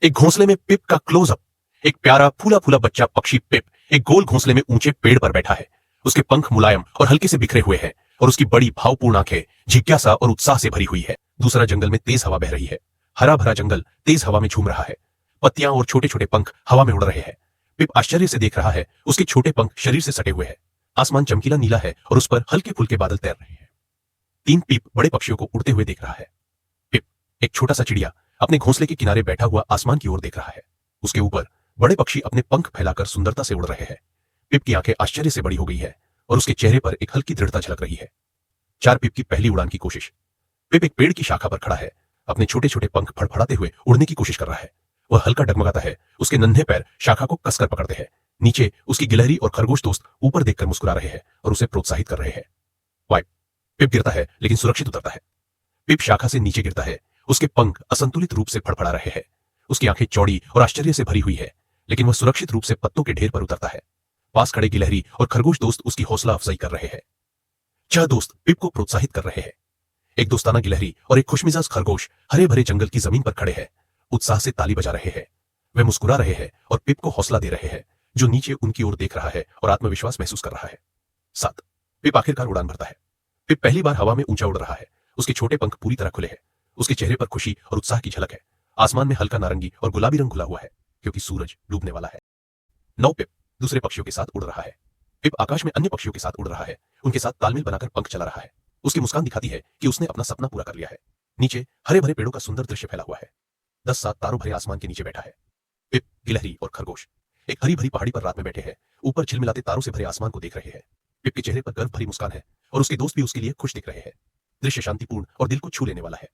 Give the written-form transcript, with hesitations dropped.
एक घोंसले में पिप का क्लोजअप। एक प्यारा फूला फूला बच्चा पक्षी पिप एक गोल घोंसले में ऊंचे पेड़ पर बैठा है। उसके पंख मुलायम और हल्के से बिखरे हुए हैं और उसकी बड़ी भावपूर्ण आंखें जिज्ञासा और उत्साह से भरी हुई है। दूसरा जंगल में तेज हवा बह रही है। हरा भरा जंगल तेज हवा में झूम रहा है। पत्तियां और छोटे छोटे पंख हवा में उड़ रहे हैं। पिप आश्चर्य से देख रहा है। उसके छोटे पंख शरीर से सटे हुए हैं। आसमान चमकीला नीला है और उस पर हल्के फुल्के बादल तैर रहे हैं। तीन पिप बड़े पक्षियों को उड़ते हुए देख रहा है। पिप एक छोटा सा चिड़िया अपने घोंसले के किनारे बैठा हुआ आसमान की ओर देख रहा है। उसके ऊपर बड़े पक्षी अपने पंख फैलाकर सुंदरता से उड़ रहे हैं। पिप की आंखें आश्चर्य से बड़ी हो गई है और उसके चेहरे पर एक हल्की दृढ़ता झलक रही है। चार पिप की पहली उड़ान की कोशिश। पिप एक पेड़ की शाखा पर खड़ा है। अपने छोटे छोटे पंख फड़फड़ाते हुए उड़ने की कोशिश कर रहा है। वह हल्का डगमगाता है। उसके नन्हे पैर शाखा को कसकर पकड़ते हैं। नीचे उसकी गिलहरी और खरगोश दोस्त ऊपर देखकर मुस्कुरा रहे हैं और उसे प्रोत्साहित कर रहे हैं। वाइप पिप गिरता है लेकिन सुरक्षित उतरता है। पिप शाखा से नीचे गिरता है। उसके पंख असंतुलित रूप से फड़फड़ा रहे हैं। उसकी आंखें चौड़ी और आश्चर्य से भरी हुई है, लेकिन वह सुरक्षित रूप से पत्तों के ढेर पर उतरता है। पास खड़े गिलहरी और खरगोश दोस्त उसकी हौसला अफजाई कर रहे हैं। छह दोस्त पिप को प्रोत्साहित कर रहे हैं। एक दोस्ताना गिलहरी और एक खुशमिजाज खरगोश हरे भरे जंगल की जमीन पर खड़े हैं। उत्साह से ताली बजा रहे हैं। वे मुस्कुरा रहे हैं और पिप को हौसला दे रहे हैं, जो नीचे उनकी ओर देख रहा है और आत्मविश्वास महसूस कर रहा है। 7 पिप आखिरकार उड़ान भरता है। पिप पहली बार हवा में ऊंचा उड़ रहा है। उसके छोटे पंख पूरी तरह खुले हैं। उसके चेहरे पर खुशी और उत्साह की झलक है। आसमान में हल्का नारंगी और गुलाबी रंग घुला हुआ है, क्योंकि सूरज डूबने वाला है। 9 पिप दूसरे पक्षियों के साथ उड़ रहा है। पिप आकाश में अन्य पक्षियों के साथ उड़ रहा है। उनके साथ तालमेल बनाकर पंख चला रहा है। उसकी मुस्कान दिखाती है कि उसने अपना सपना पूरा कर लिया है। नीचे हरे भरे पेड़ों का सुंदर दृश्य फैला हुआ है। 10-7 तारों भरे आसमान के नीचे बैठा है। पिप, गिलहरी और खरगोश एक हरी भरी पहाड़ी पर रात में बैठे हैं। ऊपर झिलमिलाते तारों से भरे आसमान को देख रहे हैं। पिप के चेहरे पर गर्व भरी मुस्कान है और उसके दोस्त भी उसके लिए खुश दिख रहे हैं। दृश्य शांतिपूर्ण और दिल को छू लेने वाला है।